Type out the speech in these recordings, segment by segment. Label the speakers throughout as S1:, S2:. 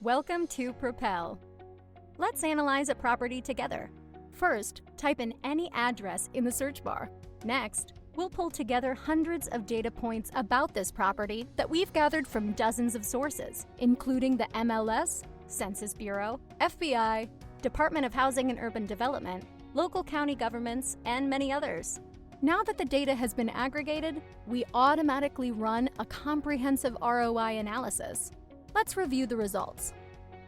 S1: Welcome to Propel. Let's analyze a property together. First, type in any address in the search bar. Next, we'll pull together hundreds of data points about this property that we've gathered from dozens of sources, including the MLS, Census Bureau, FBI, Department of Housing and Urban Development, local county governments, and many others. Now that the data has been aggregated, we automatically run a comprehensive ROI analysis. Let's review the results.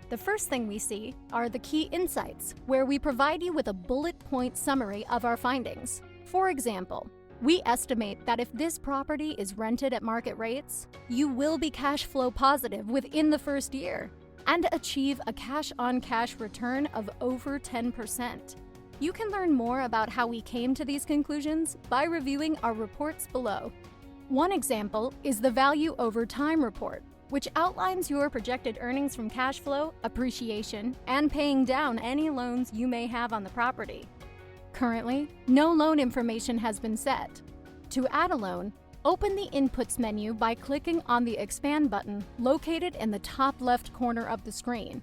S1: The first thing we see are the key insights, where we provide you with a bullet point summary of our findings. For example, we estimate that if this property is rented at market rates, you will be cash flow positive within the first year and achieve a cash-on-cash return of over 10%. You can learn more about how we came to these conclusions by reviewing our reports below. One example is the Value Over Time report, which outlines your projected earnings from cash flow, appreciation, and paying down any loans you may have on the property. Currently, no loan information has been set. To add a loan, open the Inputs menu by clicking on the Expand button located in the top left corner of the screen.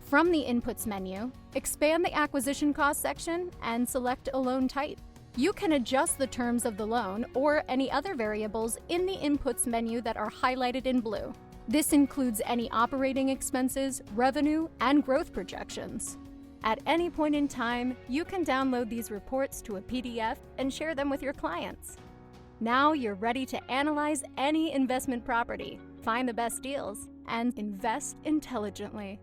S1: From the Inputs menu, expand the Acquisition Cost section and select a loan type. You can adjust the terms of the loan or any other variables in the Inputs menu that are highlighted in blue. This includes any operating expenses, revenue, and growth projections. At any point in time, you can download these reports to a PDF and share them with your clients. Now you're ready to analyze any investment property, find the best deals, and invest intelligently.